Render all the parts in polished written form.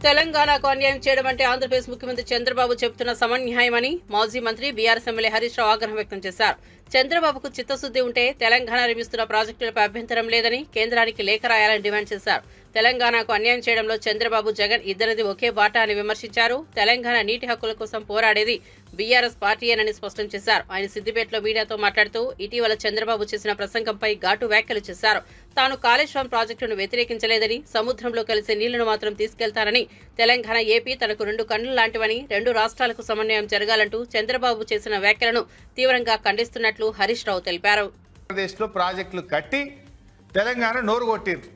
తెలంగాణకు అన్యాయం చేయడం అంటే ఆంధ్రప్రదేశ్ ముఖ్యమంత్రి చంద్రబాబు చెబుతున్న సమన్యాయమని మాజీ మంత్రి బీఆర్ఎస్ ఎమ్మెల్యే హరీష్ రావు ఆగ్రహం వ్యక్తం చేశారు. చంద్రబాబుకు చిత్తశుద్ది ఉంటే తెలంగాణ నిర్మిస్తున్న ప్రాజెక్టులపై అభ్యంతరం లేదని కేంద్రానికి లేఖ రాయాలని డిమాండ్ చేశారు. తెలంగాణకు అన్యాయం చేయడంలో చంద్రబాబు, జగన్ ఇద్దరిది ఒకే బాట అని విమర్శించారు. తెలంగాణ నీటి హక్కుల కోసం పోరాడేది బీఆర్ఎస్ పార్టీయేనని స్పష్టం చేశారు. ఆయన సిద్దిపేటలో మీడియాతో మాట్లాడుతూ ఇటీవల చంద్రబాబు చేసిన ప్రసంగంపై ఘాటు వ్యాఖ్యలు చేశారు. తాను కాళేశ్వరం ప్రాజెక్టును వ్యతిరేకించలేదని, సముద్రంలో కలిసే నీళ్లను మాత్రం తీసుకెళ్తానని, తెలంగాణ, ఏపీ తనకు రెండు కన్నులు లాంటివని, రెండు రాష్ట్రాలకు సమన్వయం జరగాలంటూ చంద్రబాబు చేసిన వ్యాఖ్యలను తీవ్రంగా ఖండిస్తున్నట్లు హరీష్ రావు తెలిపారు. ఆంధ్రప్రదేశ్లో ప్రాజెక్టులు కట్టి తెలంగాణ నోరు కొట్టింది.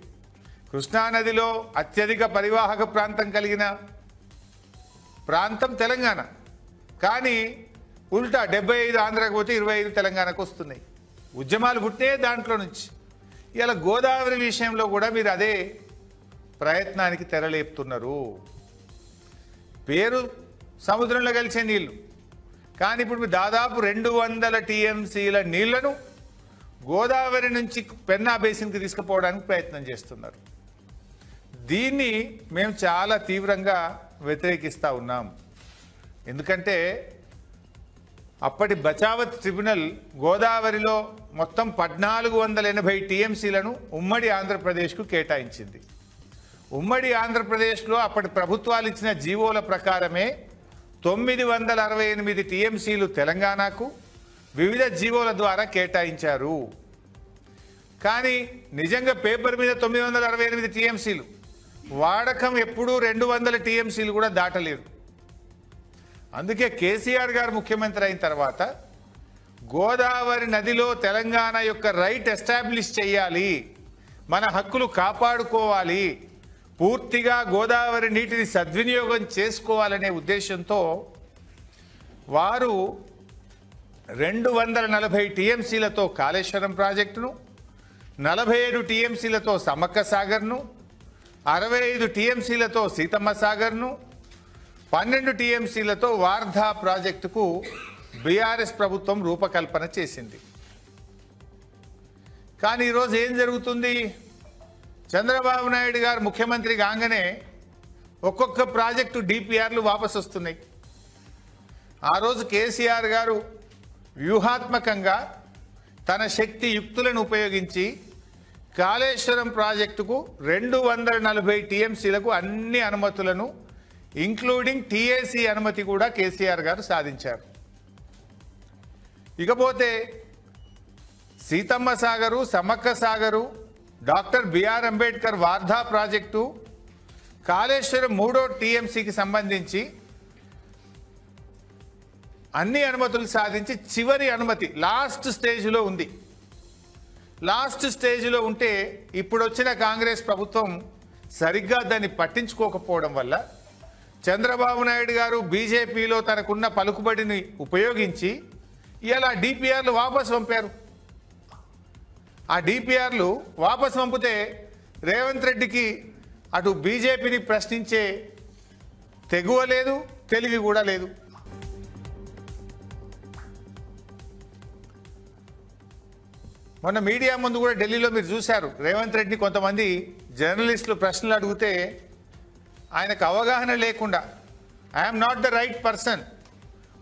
కృష్ణానదిలో అత్యధిక పరివాహక ప్రాంతం కలిగిన ప్రాంతం తెలంగాణ. కానీ ఉల్టా 75 ఆంధ్రాకు పోతే 25 తెలంగాణకు వస్తున్నాయి. ఉద్యమాలు పుట్టే దాంట్లో నుంచి. ఇలా గోదావరి విషయంలో కూడా మీరు అదే ప్రయత్నానికి తెరలేపుతున్నారు. పేరు సముద్రంలో కలిసే నీళ్లు, కానీ ఇప్పుడు దాదాపు 200 టీఎంసీల నీళ్లను గోదావరి నుంచి పెన్నా బేసిన్కి తీసుకుపోవడానికి ప్రయత్నం చేస్తున్నారు. దీన్ని మేము చాలా తీవ్రంగా వ్యతిరేకిస్తూ ఉన్నాం. ఎందుకంటే అప్పటి బచావత్ ట్రిబ్యునల్ గోదావరిలో మొత్తం 1480 టీఎంసీలను ఉమ్మడి ఆంధ్రప్రదేశ్కు కేటాయించింది. ఉమ్మడి ఆంధ్రప్రదేశ్లో అప్పటి ప్రభుత్వాలు ఇచ్చిన జీవోల ప్రకారమే 968 టీఎంసీలు తెలంగాణకు వివిధ జీవోల ద్వారా కేటాయించారు. కానీ నిజంగా పేపర్ మీద 968 టీఎంసీలు, వాడకం ఎప్పుడూ 200 టీఎంసీలు కూడా దాటలేదు. అందుకే కేసీఆర్ గారు ముఖ్యమంత్రి అయిన తర్వాత గోదావరి నదిలో తెలంగాణ యొక్క రైట్ ఎస్టాబ్లిష్ చేయాలి, మన హక్కులు కాపాడుకోవాలి, పూర్తిగా గోదావరి నీటిని సద్వినియోగం చేసుకోవాలనే ఉద్దేశంతో వారు 240 టీఎంసీలతో కాళేశ్వరం ప్రాజెక్టును, 47 టీఎంసీలతో సమ్మక్క సాగర్ను, 65 టీఎంసీలతో సీతమ్మ సాగర్ను, 12 టీఎంసీలతో వార్ధా ప్రాజెక్టుకు బీఆర్ఎస్ ప్రభుత్వం రూపకల్పన చేసింది. కానీ ఈరోజు ఏం జరుగుతుంది? చంద్రబాబు నాయుడు గారు ముఖ్యమంత్రి కాగానే ఒక్కొక్క ప్రాజెక్టు డిపిఆర్లు వాపసు వస్తున్నాయి. ఆ రోజు కేసీఆర్ గారు వ్యూహాత్మకంగా తన శక్తి యుక్తులను ఉపయోగించి కాళేశ్వరం ప్రాజెక్టుకు 240 టీఎంసీలకు అన్ని అనుమతులను ఇంక్లూడింగ్ టీఏసీ అనుమతి కూడా కేసీఆర్ గారు సాధించారు. ఇకపోతే సీతమ్మ సాగరు, సమ్మక్క సాగరు, డాక్టర్ బిఆర్ అంబేద్కర్ వార్ధా ప్రాజెక్టు, కాళేశ్వరం 3వ టీఎంసీకి సంబంధించి అన్ని అనుమతులు సాధించి చివరి అనుమతి లాస్ట్ స్టేజ్లో ఉంది. లాస్ట్ స్టేజ్లో ఉంటే ఇప్పుడు వచ్చిన కాంగ్రెస్ ప్రభుత్వం సరిగ్గా దాన్ని పట్టించుకోకపోవడం వల్ల చంద్రబాబు నాయుడు గారు బీజేపీలో తనకున్న పలుకుబడిని ఉపయోగించి ఇలా డిపిఆర్లు వాపసు పంపారు. ఆ డిపిఆర్లు వాపసు పంపితే రేవంత్ రెడ్డికి అటు బీజేపీని ప్రశ్నించే తెగువ లేదు, తెలివి కూడా లేదు. మొన్న మీడియా ముందు కూడా ఢిల్లీలో మీరు చూశారు, రేవంత్ రెడ్డిని కొంతమంది జర్నలిస్టులు ప్రశ్నలు అడిగితే ఆయనకు అవగాహన లేకుండా I'm not the right person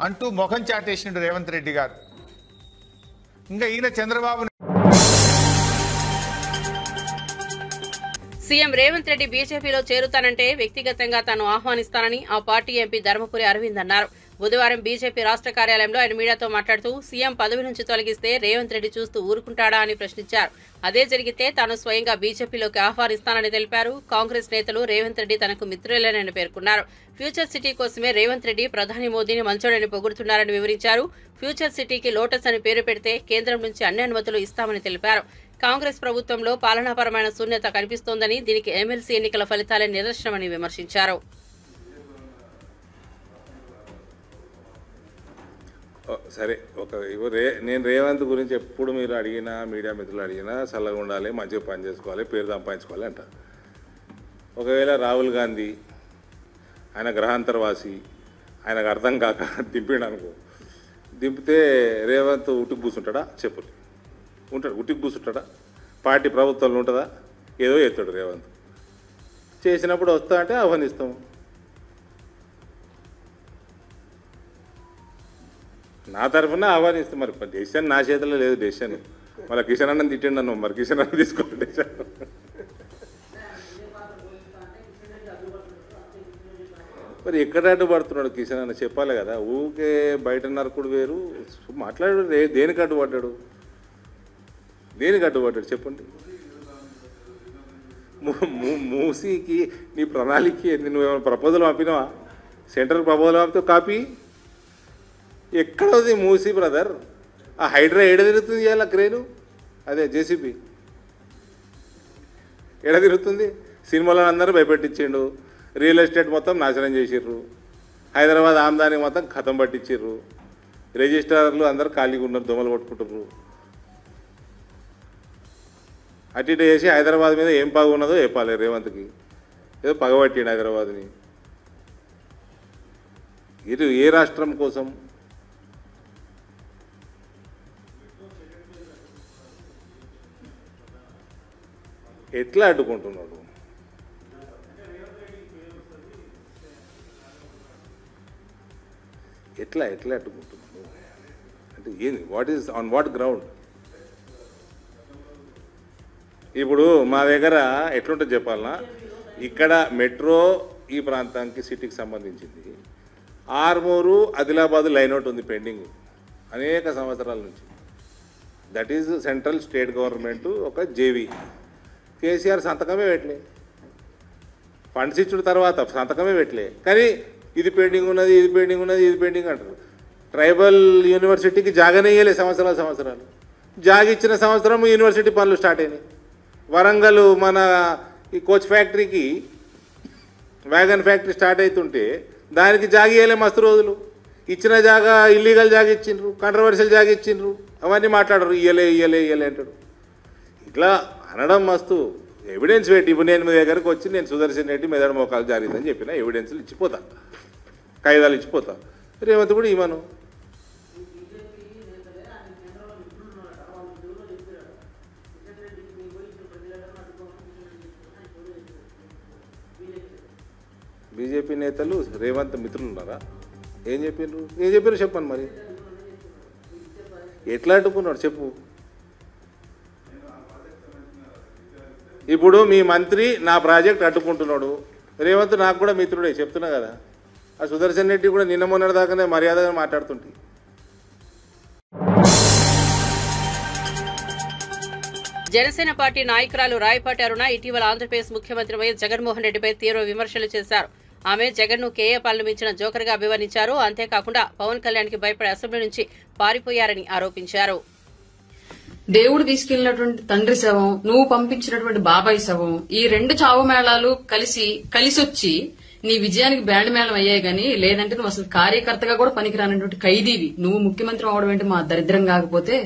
అంటూ ముఖం చాటేసిండు రేవంత్ రెడ్డి గారు. ఇంకా ఈయన చంద్రబాబు. సీఎం రేవంత్ రెడ్డి బీజేపీలో చేరుతానంటే వ్యక్తిగతంగా తాను ఆహ్వానిస్తానని ఆ పార్టీ ఎంపీ ధర్మపురి అరవింద్ అన్నారు. బుధవారం బీజేపీ రాష్ట్ర కార్యాలయంలో ఆయన మీడియాతో మాట్లాడుతూ సీఎం పదవి నుంచి తొలగిస్తే రేవంత్ రెడ్డి చూస్తూ ఊరుకుంటాడా అని ప్రశ్నించారు. అదే జరిగితే తాను స్వయంగా బీజేపీలోకి ఆహ్వానిస్తానని తెలిపారు. కాంగ్రెస్ నేతలు రేవంత్ రెడ్డి తనకు మిత్రులేనని పేర్కొన్నారు. ఫ్యూచర్ సిటీ కోసమే రేవంత్ రెడ్డి ప్రధాని మోదీని మంచోడని పొగుడుతున్నారని వివరించారు. ఫ్యూచర్ సిటీకి లోటస్ అని పేరు పెడితే కేంద్రం నుంచి అన్ని అనుమతులు ఇస్తామని తెలిపారు. కాంగ్రెస్ ప్రభుత్వంలో పాలనాపరమైన శూన్యత కనిపిస్తోందని, దీనికి ఎమ్మెల్సీ ఎన్నికల ఫలితాలే నిదర్శనమని విమర్శించారు. సరే, నేను రేవంత్ గురించి ఎప్పుడు మీరు అడిగినా, మీడియా మిత్రులు అడిగినా చల్లగా ఉండాలి, మంచిగా పని చేసుకోవాలి, పేరు సంపాదించుకోవాలి అంట. ఒకవేళ రాహుల్ గాంధీ ఆయన గ్రహాంతరవాసి, ఆయనకు అర్థం కాక దింపిండు అనుకో, దింపితే రేవంత్ ఉట్టికి కూర్చుంటాడా? చెప్పులు ఉంటాడు, ఉట్టికి కూర్చుంటాడా? పార్టీ ప్రభుత్వంలో ఉంటుందా? ఏదో ఎత్తాడు రేవంత్. చేసినప్పుడు వస్తా అంటే ఆహ్వానిస్తాము. నా తరఫున ఆహ్వానిస్తే మరి డెసిషన్ నా చేతిలో లేదు. డెసిషన్ మళ్ళీ కిషన్ అన్నం తిట్టిండు అన్నావు, మరి కిషన్ అన్నం తీసుకోండి డెసిషన్. మరి ఎక్కడ అడ్డుపడుతున్నాడు కిషన్ అన్న చెప్పాలి కదా. ఊకే బయట నరకుడు వేరు, మాట్లాడు. దేనికి అడ్డుపడ్డాడు, దేనికి అడ్డుపడ్డాడు చెప్పండి. మూసీకి నీ ప్రణాళిక నువ్వేమైనా ప్రపోజల్ పంపినావా? సెంట్రల్ ప్రపోజల్ పంపితే కాపీ ఎక్కడది మూసీ బ్రదర్? ఆ హైడ్రా ఎడ తిరుగుతుంది ఇవాళ క్రేను, అదే జేసీబీ ఎడ తిరుగుతుంది? సినిమాలో అందరూ భయపెట్టించిండు, రియల్ ఎస్టేట్ మొత్తం నాశనం చేసిర్రు, హైదరాబాద్ ఆమ్దాని మొత్తం ఖతం పట్టించిర్రు, రిజిస్ట్రార్లు అందరూ ఖాళీగా ఉన్నారు, దొమలు కొట్టుకుంటుర్రు. అటు ఇటు చేసి హైదరాబాద్ మీద ఏం పగ ఉన్నదో చెప్పాలి రేవంత్కి. ఏదో పగబట్టిండు హైదరాబాద్ని. ఇది ఏ రాష్ట్రం కోసం? ఎట్లా అడ్డుకుంటున్నాడు? ఎట్లా ఎట్లా అడ్డుకుంటున్నాడు అంటే ఏంది? What is on what ground? ఇప్పుడు మా దగ్గర ఎట్లుంటుంది చెప్పాలన్నా, ఇక్కడ మెట్రో ఈ ప్రాంతానికి సిటీకి సంబంధించింది. ఆర్మూరు ఆదిలాబాద్ లైన్ అవుట్ ఉంది పెండింగ్ అనేక సంవత్సరాల నుంచి. That is central state government ఒక జేవీ. కేసీఆర్ సంతకమే పెట్టలే, ఫండ్స్ ఇచ్చిన తర్వాత సంతకమే పెట్టలే. కానీ ఇది పెండింగ్ ఉన్నది, ఇది పెండింగ్ ఉన్నది, ఇది పెండింగ్ అంటారు. ట్రైబల్ యూనివర్సిటీకి జాగానే ఇయ్యలే సంవత్సరాలు. జాగా ఇచ్చిన సంవత్సరం యూనివర్సిటీ పనులు స్టార్ట్ అయినాయి. వరంగల్ మన ఈ కోచ్ ఫ్యాక్టరీకి వ్యాగన్ ఫ్యాక్టరీ స్టార్ట్ అవుతుంటే దానికి జాగా ఇయ్యలే మస్తు రోజులు. ఇచ్చిన జాగా ఇల్లీగల్ జాగా ఇచ్చిండ్రు, కంట్రవర్షియల్ జాగా ఇచ్చిండ్రు, అవన్నీ మాట్లాడరు. ఇయ్యలే అంటాడు. ఇట్లా అనడం మస్తు ఎవిడెన్స్ పెట్టి. ఇప్పుడు నేను మీ దగ్గరకు వచ్చి నేను సుదర్శన్ రెడ్డి మెదడు మోకాలు జారిందని చెప్పిన ఎవిడెన్స్లు ఇచ్చిపోతా, కాగితాలు ఇచ్చిపోతా. రేవంత్ కూడా ఇవ్వను. బీజేపీ నేతలు రేవంత్ మిత్రులు ఉన్నారా? ఏం చెప్పారు చెప్పండి. మరి ఎట్లా అడ్డుకున్నాడు చెప్పు. ఇప్పుడు మీ మంత్రి నా ప్రాజెక్ట్ అడ్డుకుంటున్నాడు, రేవంత్ నాకు కూడా మిత్రుడే చెప్తున్నా కదా. ఆ సుదర్శన్ రెడ్డి కూడా నిన్న మొన్నటి దాకానే మర్యాదగా మాట్లాడుతుంటే. జనసేన పార్టీ నాయకురాలు రాయపాటి అరుణ ఇటీవల ఆంధ్రప్రదేశ్ ముఖ్యమంత్రి వైఎస్ జగన్మోహన్ రెడ్డిపై తీవ్ర విమర్శలు చేశారు. ఆమె జగన్ ను కేఏ పాలన మించిన జోకర్ గా అభివర్ణించారు. అంతేకాకుండా పవన్ కళ్యాణ్ కి భయపడి అసెంబ్లీ నుంచి పారిపోయారని ఆరోపించారు. దేవుడు తీసుకెళ్లినటువంటి తండ్రి శవం, నువ్వు పంపించినటువంటి బాబాయ్ శవం, ఈ రెండు చావు మేళాలు కలిసొచ్చి నీ విజయానికి బ్యాండ్ మేళం అయ్యాయి గానీ, లేదంటే నువ్వు అసలు కార్యకర్తగా కూడా పనికిరానటువంటి ఖైదీవి. నువ్వు ముఖ్యమంత్రి అవడం ఏంటి మా దరిద్రం కాకపోతే?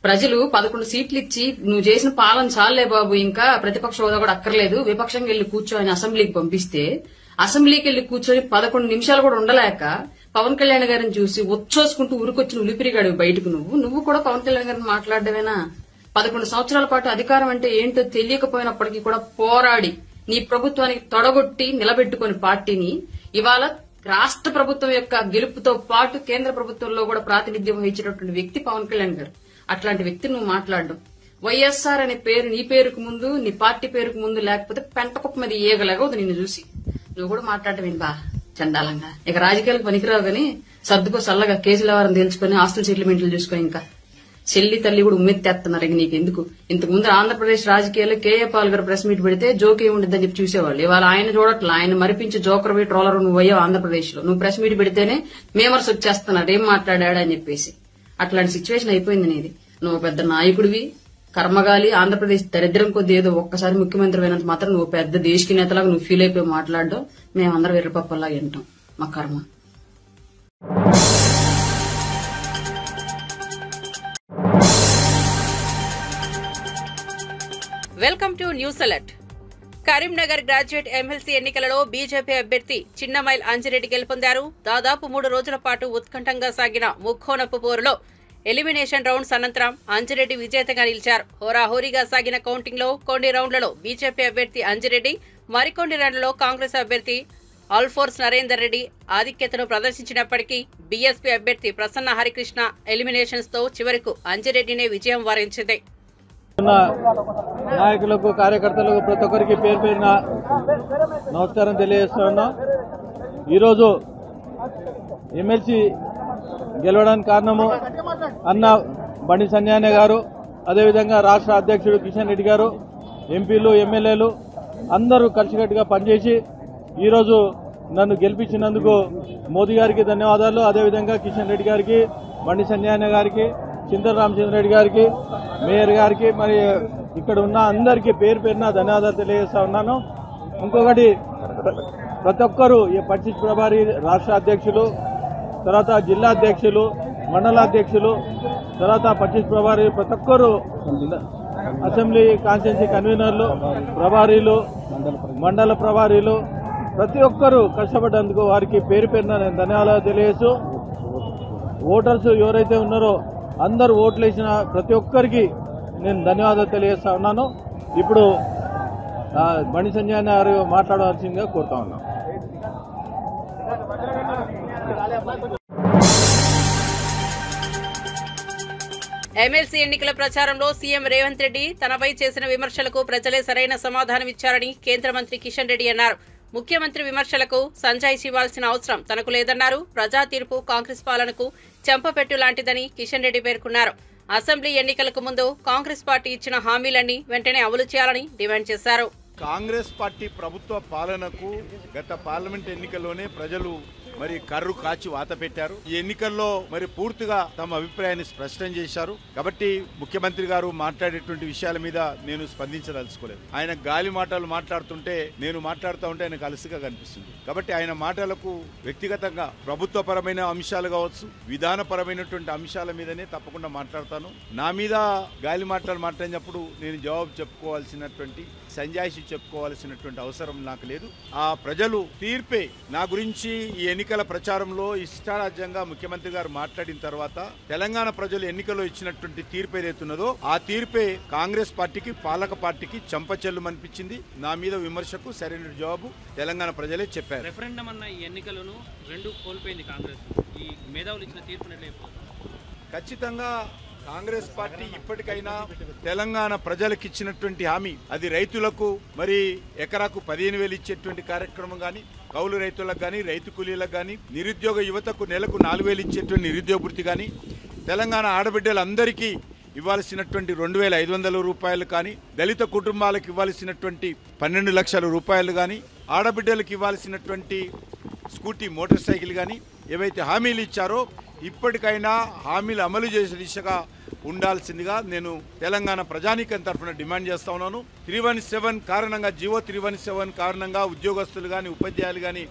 ప్రజలు 11 సీట్లు ఇచ్చి నువ్వు చేసిన పాలన చాలే బాబు, ఇంకా ప్రతిపక్ష హోదా కూడా అక్కర్లేదు, విపక్షంగా వెళ్లి కూర్చొని అసెంబ్లీకి పంపిస్తే, అసెంబ్లీకి వెళ్లి కూర్చొని 11 నిమిషాలు కూడా ఉండలేక పవన్ కళ్యాణ్ గారిని చూసి ఉచ్చోసుకుంటూ ఉరికొచ్చిన ఉలిపిరిగాడు బయటకు. నువ్వు కూడా పవన్ కళ్యాణ్ గారిని మాట్లాడవేనా? 11 సంవత్సరాల పాటు అధికారం అంటే ఏంటో తెలియకపోయినప్పటికీ కూడా పోరాడి నీ ప్రభుత్వానికి తొడగొట్టి నిలబెట్టుకుని పార్టీని ఇవాళ రాష్ట్ర ప్రభుత్వం యొక్క గెలుపుతో పాటు కేంద్ర ప్రభుత్వంలో కూడా ప్రాతినిధ్యం వహించేటటువంటి వ్యక్తి పవన్ కళ్యాణ్ గారు. అట్లాంటి వ్యక్తి నువ్వు మాట్లాడడం, వైఎస్ఆర్ అనే పేరు నీ పేరుకు ముందు, నీ పార్టీ పేరుకు ముందు లేకపోతే పెంటకుప్ప మీద ఏగలేగదు నిన్ను చూసి. నువ్వు కూడా మాట్లాడటం బా చండాలంగా. ఇక రాజకీయాలకు పనికిరావు గానీ సర్దుకో సల్లగా కేసుల వారం తెలుసుకుని ఆస్తుల సెటిల్మెంట్లు చూసుకొని ఇంకా చెల్లి తల్లి కూడా ఉమ్మెత్తేస్తున్నారు. ఇక నీకు ఎందుకు? ఇంతకు ముందు ఆంధ్రప్రదేశ్ రాజకీయాల్లో కేఏ పాల్ గారు ప్రెస్ మీట్ పెడితే జోక్ ఏముంటుందని చెప్పి చూసేవాళ్ళు. ఇవాళ ఆయన చూడట్లా, ఆయన మరిపించి జోకర్ పోయి ట్రోలర్ నువ్వు అయ్యావు ఆంధ్రప్రదేశ్ లో. నువ్వు ప్రెస్ మీట్ పెడితేనే మేమర్స్ వచ్చేస్తున్నారు ఏం మాట్లాడాడు అని చెప్పేసి. అట్లాంటి సిచ్యువేషన్ అయిపోయింది నీది. నువ్వు పెద్ద నాయకుడివి, కర్మగాలి. ఆంధ్రప్రదేశ్ దరిద్రం కొద్ది ఏదో ఒక్కసారి ముఖ్యమంత్రి అయినంత మాత్రం నువ్వు పెద్ద దేశకి నేతలాగా నువ్వు ఫీల్ అయిపోయి మాట్లాడడం మేమందరం వెర్రపప్పలాగా వింటాం. మా కర్మ. Welcome to news alert. Karimnagar graduate MLC ఎన్నికలలో బీజేపీ అభ్యర్థి చిన్నమైల్ అంజిరెడ్డి గెలుపొందారు. దాదాపు 3 రోజుల పాటు ఉత్కంఠంగా సాగిన ముక్కోనపు పోరులో ఎలిమినేషన్ రౌండ్స్ అనంతరం అంజిరెడ్డి విజేతగా నిలిచారు. హోరాహోరీగా సాగిన కౌంటింగ్ లో కొన్ని రౌండ్లలో బీజేపీ అభ్యర్థి అంజిరెడ్డి, మరికొన్ని రౌండ్లలో కాంగ్రెస్ అభ్యర్థి అల్ఫోర్స్ నరేందర్ రెడ్డి ఆధిక్యతను ప్రదర్శించినప్పటికీ బీఎస్పీ అభ్యర్థి ప్రసన్న హరికృష్ణ ఎలిమినేషన్స్ తో చివరకు అంజిరెడ్డినే విజయం వరించింది. నాయకులకు కార్యకర్తలకు ప్రతి ఒక్కరికి పేరు పేరున నమస్కారం తెలియజేస్తున్నా. ఈరోజు ఎమ్మెల్సీ గెలవడానికి కారణము అన్న బండి సంజయ్ గారు, అదేవిధంగా రాష్ట్ర అధ్యక్షుడు కిషన్ రెడ్డి గారు, ఎంపీలు ఎమ్మెల్యేలు అందరూ కలిసికట్టుగా పనిచేసి ఈరోజు నన్ను గెలిపించినందుకు మోదీ గారికి ధన్యవాదాలు. అదేవిధంగా కిషన్ రెడ్డి గారికి, బండి సంజయ్ గారికి, చింతల రామచంద్రరెడ్డి గారికి, మేయర్ గారికి, మరి ఇక్కడ ఉన్న అందరికీ పేరు పేరున ధన్యవాదాలు తెలియజేస్తా ఉన్నాను. ఇంకొకటి, ప్రతి ఒక్కరూ ఈ పచ్చిస్ ప్రభారి రాష్ట్ర అధ్యక్షులు, తర్వాత జిల్లా అధ్యక్షులు, మండలాధ్యక్షులు, తర్వాత పచ్చిస్ ప్రభారి ప్రతి ఒక్కరూ అసెంబ్లీ కాన్స్టిట్యున్సీ కన్వీనర్లు, ప్రభారీలు, మండల ప్రభారీలు ప్రతి ఒక్కరూ కష్టపడ్డందుకు వారికి పేరు పేరున నేను ధన్యవాదాలు తెలియజేస్తూ, ఓటర్స్ ఎవరైతే ఉన్నారో అందరూ ఓట్లు వేసిన ప్రతి ఒక్కరికి నేను ధన్యవాదాలు తెలియజేస్తా ఉన్నాను. ఇప్పుడు బండి సంజయ్ గారు మాట్లాడవలసిందిగా కోరుతా ఉన్నాను. ఎమ్మెల్సీ ఎన్నికల ప్రచారంలో సీఎం రేవంత్ రెడ్డి తనపై చేసిన విమర్శలకు ప్రజలే సరైన సమాధానం ఇచ్చారని కేంద్ర మంత్రి కిషన్ రెడ్డి అన్నారు. ముఖ్యమంత్రి విమర్శలకు సంజాయిషి ఇవ్వాల్సిన అవసరం తనకు లేదన్నారు. ప్రజా తీర్పు కాంగ్రెస్ పాలనకు చెంపపెట్టు లాంటిదని కిషన్ రెడ్డి పేర్కొన్నారు. అసెంబ్లీ ఎన్నికలకు ముందు కాంగ్రెస్ పార్టీ ఇచ్చిన హామీలన్నీ వెంటనే అమలు చేయాలని డిమాండ్ చేశారు. కాంగ్రెస్ పార్టీ ప్రభుత్వ పాలనకు గత పార్లమెంట్ ఎన్నికల్లోనే ప్రజలు మరి కర్రు కాచి వాత పెట్టారు. ఈ ఎన్నికల్లో మరి పూర్తిగా తమ అభిప్రాయాన్ని స్పష్టం చేశారు. కాబట్టి ముఖ్యమంత్రి గారు మాట్లాడేటువంటి విషయాల మీద నేను స్పందించదలుచుకోలేదు. ఆయన గాలి మాటలు మాట్లాడుతుంటే నేను మాట్లాడుతూ ఉంటే ఆయనకు అలసిగా కనిపిస్తుంది. కాబట్టి ఆయన మాటలకు వ్యక్తిగతంగా ప్రభుత్వపరమైన అంశాలు కావచ్చు, విధానపరమైనటువంటి అంశాల మీదనే తప్పకుండా మాట్లాడతాను. నా మీద గాలి మాటలు మాట్లాడినప్పుడు నేను జవాబు చెప్పుకోవాల్సినటువంటి సంజాయిషి చెప్పుకోవాల్సినటువంటి అవసరం నాకు లేదు. ఆ ప్రజలు తీర్పే నా గురించి ఈ ఎన్నికల ప్రచారంలో ఇష్టారాజ్యంగా ముఖ్యమంత్రి గారు మాట్లాడిన తర్వాత తెలంగాణ ప్రజలు ఎన్నికల్లో ఇచ్చినటువంటి తీర్పు ఏదైతున్నదో ఆ తీర్పే కాంగ్రెస్ పార్టీకి, పాలక పార్టీకి చంపచెల్లుమనిపించింది. నా మీద విమర్శకు సరైన జవాబు తెలంగాణ ప్రజలే చెప్పారు. రెఫరెండం అన్న ఈ ఎన్నికలను రెండు కోల్పోయింది కాంగ్రెస్. ఈ మేధావులు ఇచ్చిన తీర్పునట్లే ఖచ్చితంగా కాంగ్రెస్ పార్టీ ఇప్పటికైనా తెలంగాణ ప్రజలకు ఇచ్చినటువంటి హామీ, అది రైతులకు మరి ఎకరాకు 15,000 ఇచ్చేటువంటి కార్యక్రమం కానీ, కౌలు రైతులకు కానీ, రైతు కూలీలకు కానీ, నిరుద్యోగ యువతకు నెలకు 4,000 ఇచ్చేటువంటి నిరుద్యోగ వృత్తి కానీ, తెలంగాణ ఆడబిడ్డలందరికీ ఇవ్వాల్సినటువంటి 2,500 రూపాయలు కానీ, దళిత కుటుంబాలకు ఇవ్వాల్సినటువంటి 12 లక్షల రూపాయలు కానీ, ఆడబిడ్డలకు ఇవ్వాల్సినటువంటి స్కూటీ, మోటార్ సైకిల్ కానీ ఏవైతే హామీలు ఇచ్చారో ఇప్పటికైనా హామీలు అమలు చేసే దిశగా ఉండాల్సిందిగా నేను తెలంగాణ ప్రజానీకం తరఫున డిమాండ్ చేస్తా ఉన్నాను. 317 కారణంగా, జీవో 317 కారణంగా ఉద్యోగస్తులు కానీ, ఉపాధ్యాయులు కానీ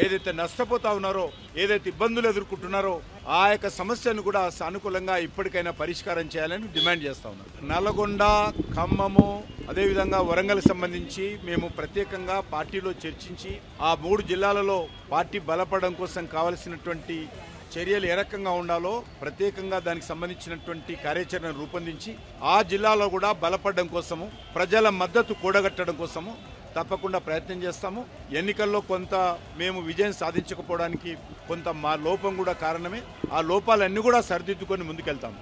ఏదైతే నష్టపోతా ఉన్నారో, ఏదైతే ఇబ్బందులు ఎదుర్కొంటున్నారో ఆ యొక్క సమస్యను కూడా సానుకూలంగా ఇప్పటికైనా పరిష్కారం చేయాలని డిమాండ్ చేస్తా ఉన్నాను. నల్గొండ, ఖమ్మము, అదేవిధంగా వరంగల్ సంబంధించి మేము ప్రత్యేకంగా పార్టీలో చర్చించి ఆ 3 జిల్లాలలో పార్టీ బలపడడం కోసం కావలసినటువంటి చర్యలు ఏ రకంగా ఉండాలో ప్రత్యేకంగా దానికి సంబంధించినటువంటి కార్యాచరణ రూపొందించి ఆ జిల్లాలో కూడా బలపడడం కోసము, ప్రజల మద్దతు కూడగట్టడం కోసము తప్పకుండా ప్రయత్నం చేస్తాము. ఎన్నికల్లో కొంత మేము విజయం సాధించకపోవడానికి కొంత మా లోపం కూడా కారణమే. ఆ లోపాలన్నీ కూడా సరిదిద్దుకొని ముందుకెళ్తాము.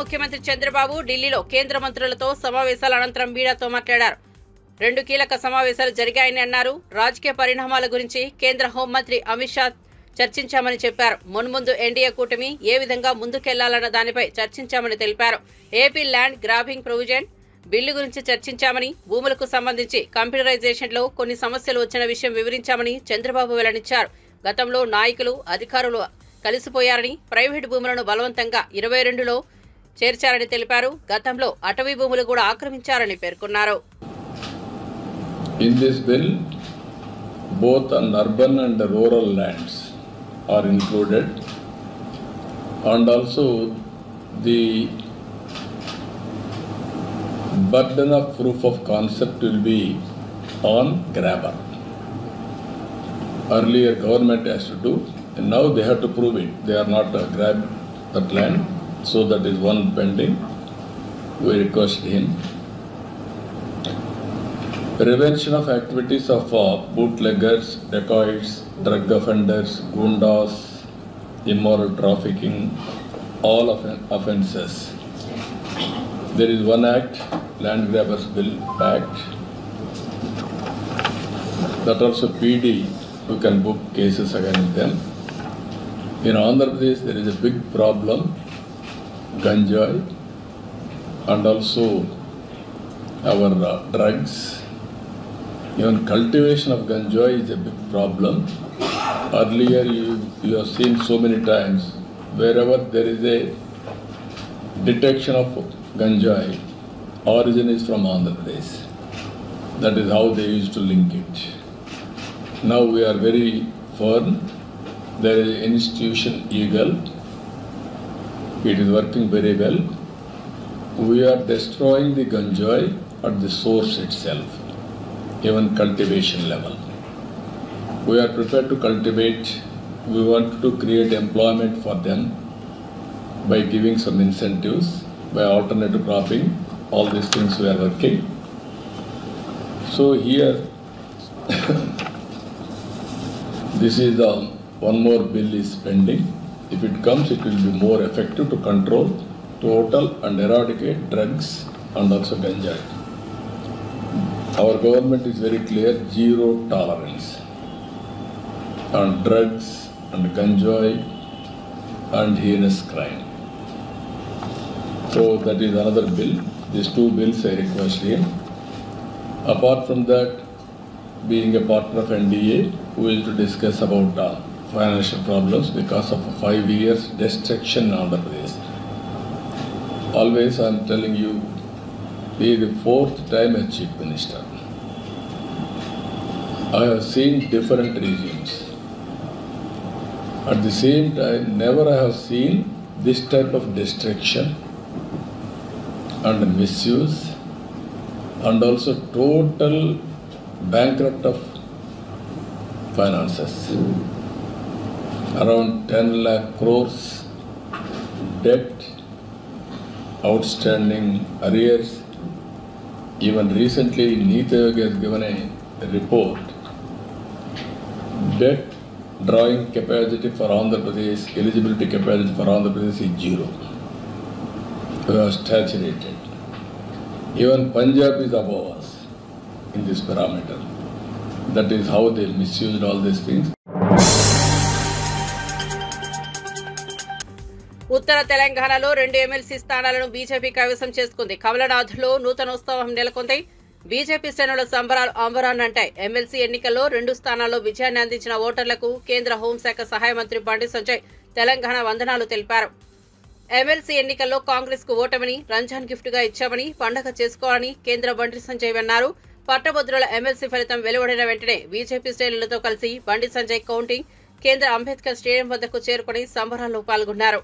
ముఖ్యమంత్రి చంద్రబాబు ఢిల్లీలో కేంద్ర మంత్రులతో సమావేశాల అనంతరం మీడియాతో మాట్లాడారు. 2 కీలక సమావేశాలు జరిగాయని అన్నారు. రాజకీయ పరిణామాల గురించి కేంద్ర హోంమంత్రి అమిత్ షా చర్చించామని చెప్పారు. మున్ముందు ఎన్డీఏ కూటమి ఏ విధంగా ముందుకెళ్లాలన్న దానిపై చర్చించామని తెలిపారు. AP land grabbing provision bill గురించి చర్చించామని, భూములకు సంబంధించి కంప్యూటరైజేషన్లో కొన్ని సమస్యలు వచ్చిన విషయం వివరించామని చంద్రబాబు వెల్లడించారు. గతంలో నాయకులు, అధికారులు కలిసిపోయారని, ప్రైవేటు భూములను బలవంతంగా 22లో చేర్చారని తెలిపారు. గతంలో అటవీ భూములు కూడా ఆక్రమించారని పేర్కొన్నారు. In this bill, both on urban and rural lands are included, and also the burden of proof of concept will be on grabber. Earlier government has to do, and now they have to prove it. They are not grab that land, so that is one pending. We request him. Prevention of activities of bootleggers, dacoits, drug offenders, gundas, immoral trafficking, all offences. There is one act, Land Grabbers Bill Act. That also PD, you can book cases against them. In Andhra Pradesh, there is a big problem, ganjai, and also our drugs. Even cultivation of ganjai is a big problem. Earlier, you have seen so many times, wherever there is a detection of ganjai, origin is from Andhra Pradesh. That is how they used to link it. Now we are very firm. There is an institution, EGAL. It is working very well. We are destroying the ganjai at the source itself, even cultivation level. We are prepared to cultivate. We want to create employment for them by giving some incentives, by alternative cropping. All these things we are working. So here, this is one more bill is pending. If it comes, it will be more effective to control, total and eradicate drugs and also ganjai. Our government is very clear, zero tolerance on drugs and ganjai and heinous crime. So that is another bill. These two bills I request here. Apart from that, being a partner of NDA, we will to discuss about financial problems because of 5 years destruction in Andhra Pradesh. Always I am telling you, he is the 4th time as Chief Minister. I have seen different regimes. At the same time, never I have seen this type of destruction and misuse and also total bankrupt of finances. Around 10 lakh crores debt, outstanding arrears. Even recently, Niti Aayog has given a report. Debt drawing capacity for Andhra Pradesh, eligibility capacity for Andhra Pradesh is 0. We are saturated. Even Punjab is above us in this parameter. That is how they misused all these things. ఉత్తర తెలంగాణలో 2 MLC స్థానాలను BJP కైవసం చేసుకుంది. కమలనాథ్లో నూతనోత్సవం నెలకొంది. BJP శ్రేణుల సంబరాలు అంబరాన్నంటాయి. MLC ఎన్నికల్లో 2 స్థానాల్లో విజయాన్ని అందించిన ఓటర్లకు కేంద్ర హోంశాఖ సహాయ మంత్రి బండి సంజయ్ తెలంగాణ వందనాలు తెలిపారు. ఎమ్మెల్సీ ఎన్నికల్లో కాంగ్రెస్ కు ఓటమిని రంజాన్ గిఫ్ట్ గా ఇచ్చామని, పండగ చేసుకోవాలని కేంద్ర బండి సంజయ్ అన్నారు. పట్టభద్రుల ఎమ్మెల్సీ ఫలితం వెలువడిన వెంటనే బీజేపీ శ్రేణులతో కలిసి బండి సంజయ్ కౌంటింగ్ కేంద్ర అంబేద్కర్ స్టేడియం వద్దకు చేరుకుని సంబరాల్లో పాల్గొన్నారు.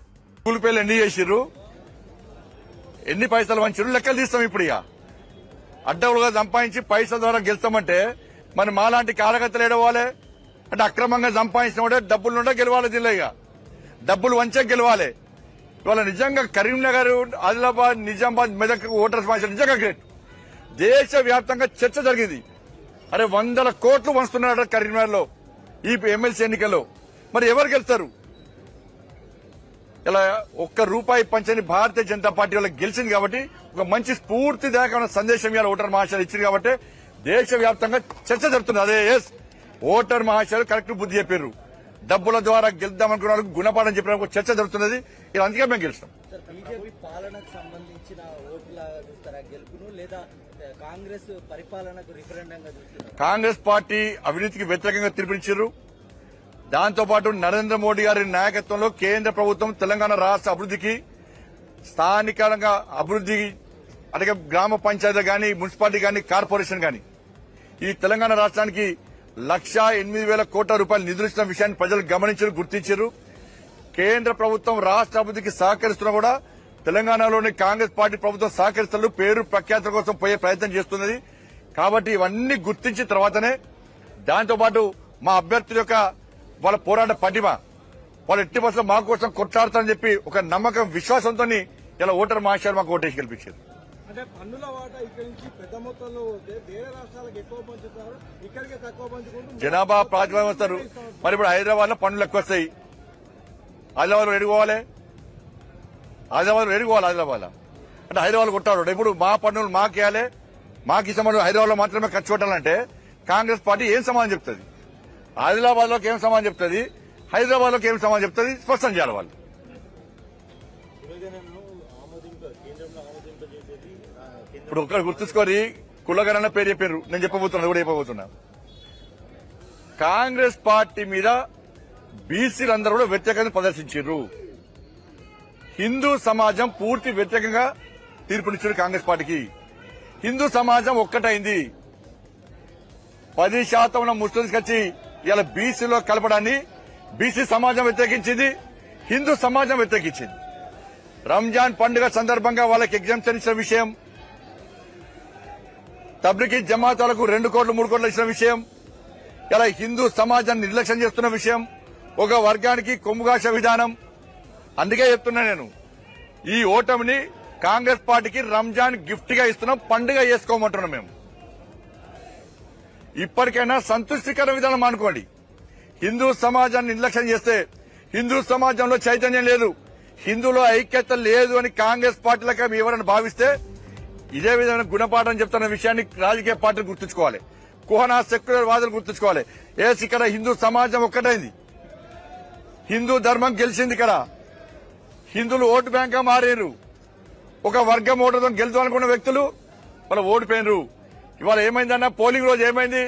ఎన్ని చేసిర్రు, ఎన్ని పైసలు వంచారు లెక్కలు తీస్తాం. ఇప్పుడు ఇక అడ్డవులుగా సంపాదించి పైసల ద్వారా గెలుస్తామంటే మరి మాలాంటి కార్యకర్తలు ఏడవాలి అంటే అక్రమంగా సంపాదించిన డబ్బులు ఉండే గెలవాలి. దీనిలో ఇక డబ్బులు వంచే గెలవాలి. ఇవాళ నిజంగా కరీంనగర్, ఆదిలాబాద్, నిజామాబాద్, మెదక్ ఓటర్స్ మార్చారు. నిజంగా గ్రేట్. దేశ వ్యాప్తంగా చర్చ జరిగింది. అరే 100 కోట్లు వంచుతున్నారట కరీంనగర్ లో ఈ ఎమ్మెల్సీ ఎన్నికల్లో. మరి ఎవరు గెలుస్తారు? ఇలా ₹1 పంచని భారతీయ జనతా పార్టీ వాళ్ళకి గెలిచింది కాబట్టి ఒక మంచి స్ఫూర్తిదాయకమైన సందేశం ఇవాళ ఓటర్ మహాశయాలు ఇచ్చింది కాబట్టి దేశ వ్యాప్తంగా చర్చ జరుగుతుంది. అదే ఎస్ ఓటర్ మహాశయాలు కరెక్ట్ బుద్ధి చెప్పారు. డబ్బుల ద్వారా గెలుద్దామనుకున్న వాళ్ళకి గుణపాఠం చెప్పిన చర్చ జరుగుతున్నది. ఇలా అందుకే మేము గెలుస్తాం. బీజేపీ పాలనకు సంబంధించిన ఓట్ల చూస్తారా గెలుపును, లేదా కాంగ్రెస్ పరిపాలనకు రిఫరెండంగా చూస్తారా? కాంగ్రెస్ పార్టీ అవినీతికి వ్యతిరేకంగా తీర్పునిచ్చారు. దాంతోపాటు నరేంద్ర మోడీ గారి నాయకత్వంలో కేంద్ర ప్రభుత్వం తెలంగాణ రాష్ట్ర అభివృద్ధికి, స్థానికంగా అభివృద్ధి అలాగే గ్రామ పంచాయతీ గాని, మున్సిపాలిటీ గాని, కార్పొరేషన్ గాని ఈ తెలంగాణ రాష్ట్రానికి 1,08,000 కోట్ల రూపాయలు నిధులు ఇచ్చిన విషయాన్ని ప్రజలు గమనించారు, గుర్తించారు. కేంద్ర ప్రభుత్వం రాష్ట్ర అభివృద్ధికి సహకరిస్తున్నా కూడా తెలంగాణలోని కాంగ్రెస్ పార్టీ ప్రభుత్వం సహకరిస్తున్న పేరు ప్రఖ్యాతుల కోసం పోయే ప్రయత్నం చేస్తున్నది. కాబట్టి ఇవన్నీ గుర్తించిన తర్వాతనే దాంతోపాటు మా అభ్యర్థుల యొక్క వాళ్ళ పోరాట పటిమ, వాళ్ళు ఎట్టి బస్సులో మా కోసం కొట్లాడతారని చెప్పి ఒక నమ్మకం, విశ్వాసంతో ఇలా ఓటర్ మహాశయాలు మాకు ఓటేసి గెలిపించారు. అంటే పన్నుల వాటా ఇక్కడి నుంచి పెద్ద మొత్తంలో పోతే వేరే రాష్ట్రాలకు ఎక్కువ పంచుతారు, ఇక్కడికే తక్కువ పంచుకుంటూ జనాభా ప్రాతిపదికన వస్తారు. మరి ఇప్పుడు హైదరాబాద్ లో పన్నులు ఎక్కువ వస్తాయి. ఆదిలాబాద్ లో ఎడుకోవాలి, ఆదిలాబాద్ లో అంటే హైదరాబాద్ కొట్టాడు. ఇప్పుడు మా పన్నులు మాకేయాలి, మాకు ఈ సమాధానం హైదరాబాద్ లో మాత్రమే ఖర్చు పెట్టాలంటే కాంగ్రెస్ పార్టీ ఏం సమాధానం చెప్తుంది? ఆదిలాబాద్ లోకి ఏం సమాధానం చెప్తుంది? హైదరాబాద్ లోకి ఏం సమాధానం చెప్తుంది? స్పష్టం చేయాలి వాళ్ళు. ఇప్పుడు ఒక్కరు గుర్తుంచుకొని కులగణన పేరు చెప్పారు. నేను చెప్పబోతున్నా. కాంగ్రెస్ పార్టీ మీద బీసీలందరూ కూడా వ్యతిరేకంగా ప్రదర్శించారు. హిందూ సమాజం పూర్తి వ్యతిరేకంగా తీర్పునిచ్చారు కాంగ్రెస్ పార్టీకి. హిందూ సమాజం ఒక్కటైంది. 10% ఉన్న ముస్లింస్ వచ్చి ఇలా బీసీలో కలపడాన్ని బీసీ సమాజం వ్యతిరేకించింది, హిందూ సమాజం వ్యతిరేకించింది. రంజాన్ పండుగ సందర్భంగా వాళ్ళకి ఎగ్జామ్షన్ ఇచ్చిన విషయం, తబ్లిగీ జమాతాలకు 2 కోట్లు 3 కోట్లు ఇచ్చిన విషయం, ఇలా హిందూ సమాజాన్ని నిర్లక్ష్యం చేస్తున్న విషయం, ఒక వర్గానికి కొమ్ముగాస విధానం. అందుకే చెప్తున్నా నేను, ఈ ఓటమిని కాంగ్రెస్ పార్టీకి రంజాన్ గిఫ్ట్ గా ఇస్తున్నాం, పండుగ చేసుకోమంటున్నాం. మేము ఇప్పటికైనా సంతృష్టికర విధానం అనుకోండి. హిందూ సమాజాన్ని నిర్లక్ష్యం చేస్తే హిందూ సమాజంలో చైతన్యం లేదు, హిందూలో ఐక్యత లేదు అని కాంగ్రెస్ పార్టీలకు ఎవరైనా భావిస్తే ఇదే విధమైన గుణపాఠం చెప్తున్న విషయాన్ని రాజకీయ పార్టీలు గుర్తుంచుకోవాలి, కుహనా సెక్యులర్ వాదులు గుర్తుంచుకోవాలి. ఇక్కడ హిందూ సమాజం ఒక్కటైంది, హిందూ ధర్మం గెలిచింది. ఇక్కడ హిందువులు ఓటు బ్యాంక్ గా మారారు. ఒక వర్గం ఓటుతో గెలుద్దామనుకున్న వ్యక్తులు వాళ్ళు ఓడిపోయినరు. ఇవాళ ఏమైందన్న పోలింగ్ రోజు ఏమైంది?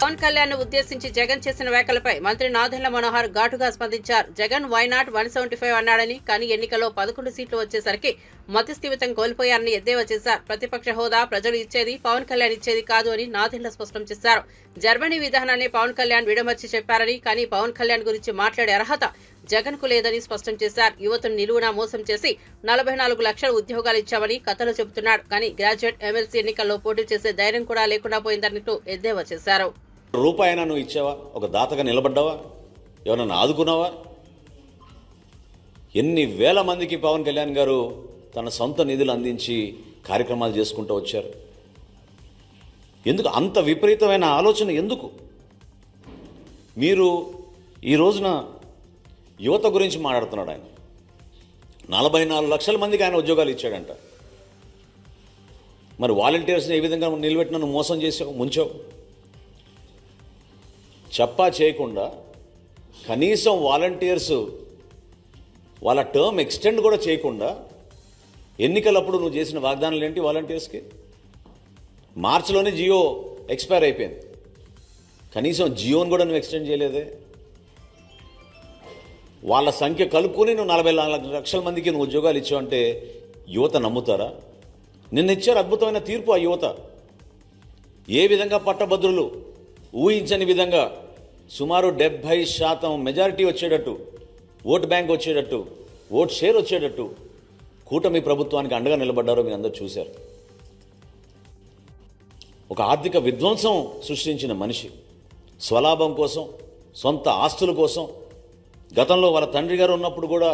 పవన్ కళ్యాణ్ ను ఉద్దేశించి జగన్ చేసిన వ్యాఖ్యలపై మంత్రి నాదెండ్ల మనోహర్ ఘాటుగా స్పందించారు. జగన్ వైనాట్ 175 అన్నాడని, కానీ ఎన్నికల్లో 11 సీట్లు వచ్చేసరికి మతిస్థిమితం కోల్పోయారని ఎద్దేవా చేశారు. ప్రతిపక్ష హోదా ప్రజలు ఇచ్చేది, పవన్ కళ్యాణ్ ఇచ్చేది కాదు అని నాదెండ్ల స్పష్టం చేశారు. జర్మనీ విధానాన్ని పవన్ కళ్యాణ్ విడమర్చి చెప్పారని, కానీ పవన్ కళ్యాణ్ గురించి మాట్లాడే అర్హత జగన్ కు లేదని స్పష్టం చేశారు. యువతను నిలువునా మోసం చేసి 44 లక్షల ఉద్యోగాలు ఇచ్చామని కథలు చెబుతున్నాడు. కానీ గ్రాడ్యుయేట్ ఎమ్మెల్సీ ఎన్నికల్లో పోటీ చేసే ధైర్యం కూడా లేకుండా పోయిందన్నట్టు ఎద్దేవా చేశారు. రూపాయన నువ్వు ఇచ్చావా? ఒక దాతగా నిలబడ్డావా? ఎవరన్నా ఆదుకున్నావా? ఎన్ని వేల మందికి పవన్ కళ్యాణ్ గారు తన సొంత నిధులు అందించి కార్యక్రమాలు చేసుకుంటూ వచ్చారు. ఎందుకు అంత విపరీతమైన ఆలోచన? ఎందుకు మీరు ఈ రోజున యువత గురించి మాట్లాడుతున్నాడు? ఆయన 44 లక్షల మందికి ఆయన ఉద్యోగాలు ఇచ్చాడంట. మరి వాలంటీర్స్ని ఏ విధంగా నిలబెట్టిన నువ్వు మోసం చేసావు, ముంచావు? చెప్పా చేయకుండా కనీసం వాలంటీర్స్ వాళ్ళ టర్మ్ ఎక్స్టెండ్ కూడా చేయకుండా ఎన్నికలప్పుడు నువ్వు చేసిన వాగ్దానాలు ఏంటి? వాలంటీర్స్కి మార్చిలోనే జియో ఎక్స్పైర్ అయిపోయింది, కనీసం జియోని కూడా నువ్వు ఎక్స్టెండ్ చేయలేదే. వాళ్ళ సంఖ్య కలుపుకొని నువ్వు 44 లక్షల మందికి నువ్వు ఉద్యోగాలు ఇచ్చావు అంటే యువత నమ్ముతారా? నిన్న ఇచ్చారు అద్భుతమైన తీర్పు ఆ యువత. ఏ విధంగా పట్టభద్రులు ఊహించని విధంగా సుమారు 70% మెజారిటీ వచ్చేటట్టు, ఓటు బ్యాంక్ వచ్చేటట్టు, ఓట్ షేర్ వచ్చేటట్టు కూటమి ప్రభుత్వానికి అండగా నిలబడ్డారో మీరు అందరూ చూశారు. ఒక ఆర్థిక విధ్వంసం సృష్టించిన మనిషి స్వలాభం కోసం, సొంత ఆస్తుల కోసం గతంలో వాళ్ళ తండ్రి గారు ఉన్నప్పుడు కూడా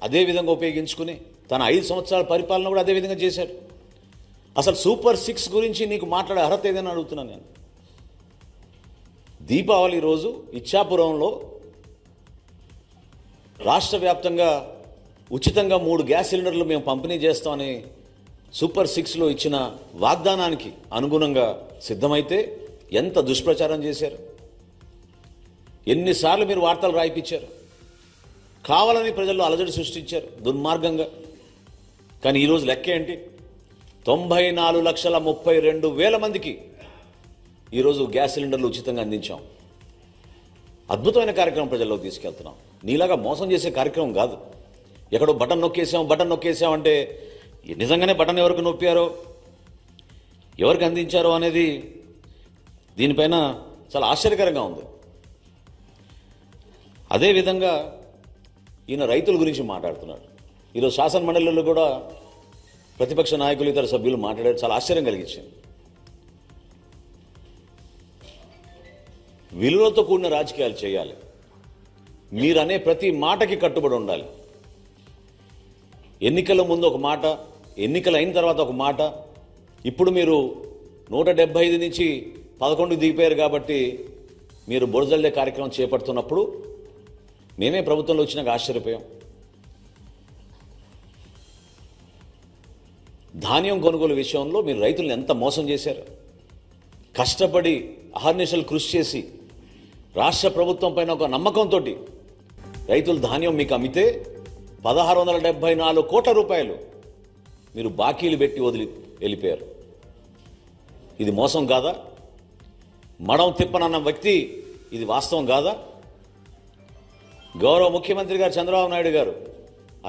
అదే విధంగా ఉపయోగించుకుని తన 5 సంవత్సరాల పరిపాలన కూడా అదే విధంగా చేశారు. అసలు సూపర్ 6 గురించి నీకు మాట్లాడే అర్హత ఏదైనా అడుగుతున్నాను నేను. దీపావళి రోజు ఇచ్చాపురంలో రాష్ట్ర వ్యాప్తంగా ఉచితంగా 3 గ్యాస్ సిలిండర్లు మేము పంపిణీ చేస్తామని సూపర్ 6లో ఇచ్చిన వాగ్దానానికి అనుగుణంగా సిద్ధమైతే ఎంత దుష్ప్రచారం చేశారు, ఎన్నిసార్లు మీరు వార్తలు రాయిపించారు, కావాలని ప్రజల్లో అలజడి సృష్టించారు దుర్మార్గంగా. కానీ ఈరోజు లెక్క ఏంటి? 94,32,000 మందికి ఈరోజు గ్యాస్ సిలిండర్లు ఉచితంగా అందించాం. అద్భుతమైన కార్యక్రమం ప్రజల్లోకి తీసుకెళ్తున్నాం. నీలాగా మోసం చేసే కార్యక్రమం కాదు. ఎక్కడో బటన్ నొక్కేసాం అంటే నిజంగానే బటన్ ఎవరికి నొప్పారో, ఎవరికి అందించారో అనేది దీనిపైన చాలా ఆశ్చర్యకరంగా ఉంది. అదేవిధంగా ఈయన రైతుల గురించి మాట్లాడుతున్నాడు. ఈరోజు శాసన మండలిలో కూడా ప్రతిపక్ష నాయకులు, ఇతర సభ్యులు మాట్లాడారు. చాలా ఆశ్చర్యం కలిగించింది. విలువలతో కూడిన రాజకీయాలు చేయాలి. మీరనే ప్రతి మాటకి కట్టుబడి ఉండాలి. ఎన్నికల ముందు ఒక మాట, ఎన్నికలు అయిన తర్వాత ఒక మాట. ఇప్పుడు మీరు 175 నుంచి 11 దిగిపోయారు కాబట్టి మీరు బురజల్లే కార్యక్రమం చేపడుతున్నప్పుడు మేమే ప్రభుత్వంలో వచ్చినాక ఆశ్చర్యపోయాం. ధాన్యం కొనుగోలు విషయంలో మీరు రైతులను ఎంత మోసం చేశారు. కష్టపడి అహర్నిశలు కృషి చేసి రాష్ట్ర ప్రభుత్వం పైన ఒక నమ్మకంతో రైతులు ధాన్యం మీకు అమ్మితే 1674 కోట్ల రూపాయలు మీరు బాకీలు పెట్టి వదిలి వెళ్ళిపోయారు. ఇది మోసం కాదా? మడం తిప్పనన్న వ్యక్తి ఇది వాస్తవం కాదా? గౌరవ ముఖ్యమంత్రి గారు చంద్రబాబు నాయుడు గారు,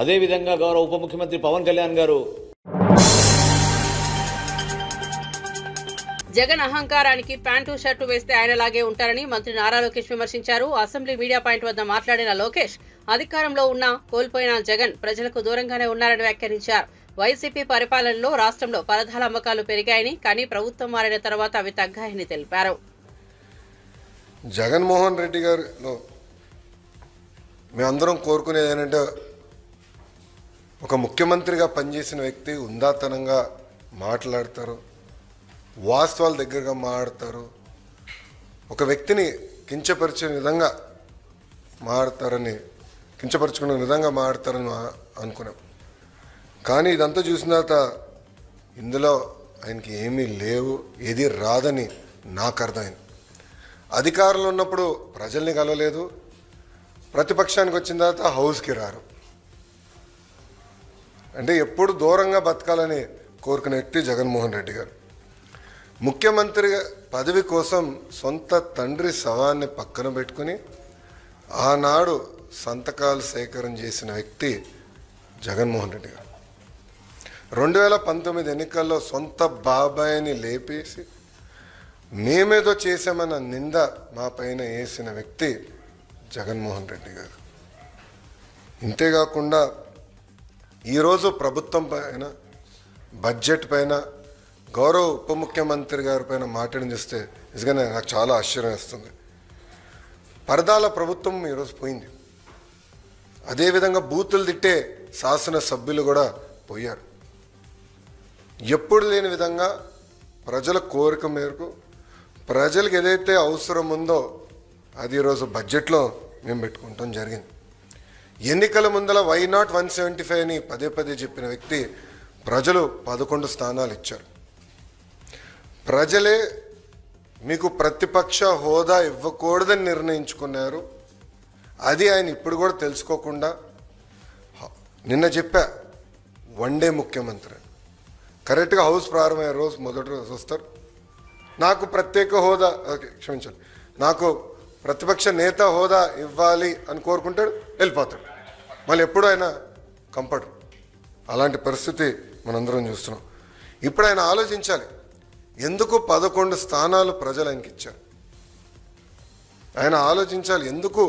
అదేవిధంగా గౌరవ ఉప ముఖ్యమంత్రి పవన్ కళ్యాణ్ గారు జగన్ అహంకారానికి ప్యాంటు షర్టు వేస్తే ఆయనలాగే ఉంటారని మంత్రి నారా లోకేష్ విమర్శించారు. అసెంబ్లీ మీడియా పాయింట్ వద్ద మాట్లాడిన లోకేష్ అధికారంలో ఉన్న కోల్పోయిన జగన్ ప్రజలకు దూరంగానే ఉన్నారని వ్యాఖ్యానించారు. వైసీపీ పరిపాలనలో రాష్ట్రంలో పరదాల అమ్మకాలు పెరిగాయని, కానీ ప్రభుత్వం మారిన తర్వాత అవి తగ్గాయని తెలిపారు. జగన్మోహన్ రెడ్డి గారిలో మేమందరం కోరుకునేది ఏంటంటే ఒక ముఖ్యమంత్రిగా పనిచేసిన వ్యక్తి ఉందాతనంగా మాట్లాడతారు, వాస్తవాల దగ్గరగా మాట్లాడతారు, ఒక వ్యక్తిని కించపరిచే విధంగా మాట్లాడతారని, కించపరుచుకునే విధంగా మాట్లాడతారని అనుకున్నాం. కానీ ఇదంతా చూసిన తర్వాత ఇందులో ఆయనకి ఏమీ లేవు, ఏది రాదని నాకు అర్థమైంది. అధికారంలో ఉన్నప్పుడు ప్రజల్ని కలవలేదు, ప్రతిపక్షానికి వచ్చిన తర్వాత హౌస్కి రారు. అంటే ఎప్పుడు దూరంగా బతకాలని కోరుకునే వ్యక్తి జగన్మోహన్ రెడ్డి గారు. ముఖ్యమంత్రి పదవి కోసం సొంత తండ్రి శవాన్ని పక్కన పెట్టుకుని ఆనాడు సంతకాలు సేకరణ చేసిన వ్యక్తి జగన్మోహన్ రెడ్డి గారు. 2019 ఎన్నికల్లో సొంత బాబాయిని లేపేసి మేమేదో చేశామన్న నింద మా పైన వేసిన వ్యక్తి జగన్మోహన్ రెడ్డి గారు. ఇంతేకాకుండా ఈరోజు ప్రభుత్వం పైన, బడ్జెట్ పైన, గౌరవ ఉప ముఖ్యమంత్రి గారి పైన మాట్లాడి చూస్తే నిజంగానే నాకు చాలా ఆశ్చర్యం వేస్తుంది. పరదాల ప్రభుత్వం ఈరోజు పోయింది. అదేవిధంగా బూతులు తిట్టే శాసనసభ్యులు కూడా పోయారు. ఎప్పుడు లేని విధంగా ప్రజల కోరిక మేరకు ప్రజలకు ఏదైతే అవసరం ఉందో అది ఈరోజు బడ్జెట్లో మేము పెట్టుకుంటాం జరిగింది. ఎన్నికల ముందల వై నాట్ 175 అని పదే పదే చెప్పిన వ్యక్తి ప్రజలు 11 స్థానాలు ఇచ్చారు. ప్రజలే మీకు ప్రతిపక్ష హోదా ఇవ్వకూడదని నిర్ణయించుకున్నారు. అది ఆయన ఇప్పుడు కూడా తెలుసుకోకుండా నిన్న చెప్పా, వన్డే ముఖ్యమంత్రి కరెక్ట్గా హౌస్ ప్రారంభమయ్యే రోజు మొదటి రోజు వస్తారు, నాకు ప్రత్యేక హోదా, క్షమించాలి, నాకు ప్రతిపక్ష నేత హోదా ఇవ్వాలి అని కోరుకుంటాడు, వెళ్ళిపోతాడు. మళ్ళీ ఎప్పుడు ఆయన కంపడు. అలాంటి పరిస్థితి మనందరం చూస్తున్నాం. ఇప్పుడు ఆయన ఆలోచించాలి, ఎందుకు 11 స్థానాలు ప్రజలు ఆయనకి ఇచ్చారు. ఆయన ఆలోచించాలి, ఎందుకు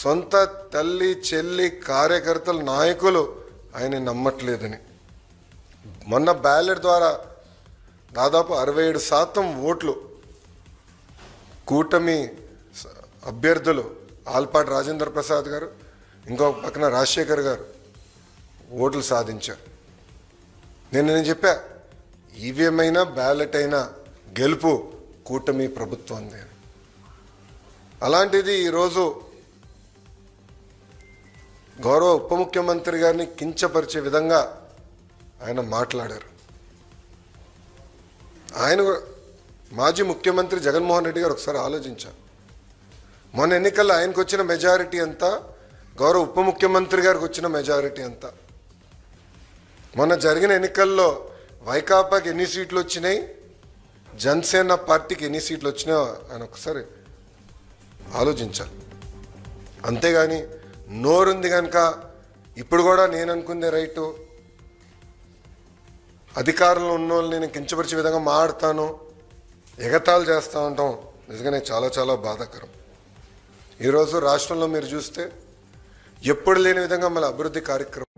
సొంత తల్లి, చెల్లి, కార్యకర్తలు, నాయకులు ఆయన నమ్మట్లేదని. మొన్న బ్యాలెట్ ద్వారా దాదాపు 67% ఓట్లు కూటమి అభ్యర్థులు ఆల్పాటి రాజేంద్ర ప్రసాద్ గారు, ఇంకొక పక్కన రాజశేఖర్ గారు ఓట్లు సాధించారు. నేను చెప్పా, ఈవీఎం అయినా బ్యాలెట్ అయినా గెలుపు కూటమి ప్రభుత్వంది. అలాంటిది ఈరోజు గౌరవ ఉప ముఖ్యమంత్రి గారిని కించపరిచే విధంగా ఆయన మాట్లాడారు. ఆయన మాజీ ముఖ్యమంత్రి జగన్మోహన్ రెడ్డి గారు ఒకసారి ఆలోచించారు. మొన్న ఎన్నికల్లో ఆయనకు వచ్చిన మెజారిటీ ఎంత, గౌరవ ఉప ముఖ్యమంత్రి గారికి వచ్చిన మెజారిటీ ఎంత. మొన్న జరిగిన ఎన్నికల్లో వైకాపాకి ఎన్ని సీట్లు వచ్చినాయి, జనసేన పార్టీకి ఎన్ని సీట్లు వచ్చినాయో ఆయన ఒకసారి ఆలోచించాలి. అంతేగాని నోరుంది కనుక ఇప్పుడు కూడా నేను అనుకుందే రైటు, అధికారంలో ఉన్న వాళ్ళు నేను కించపరిచే విధంగా మాట్లాడతాను, ఎగతాళి చేస్తూ ఉంటాం. నిజంగానే చాలా చాలా బాధాకరం. ఈరోజు రాష్ట్రంలో మీరు చూస్తే ఎప్పుడు లేని విధంగా మళ్ళీ అభివృద్ధి కార్యక్రమం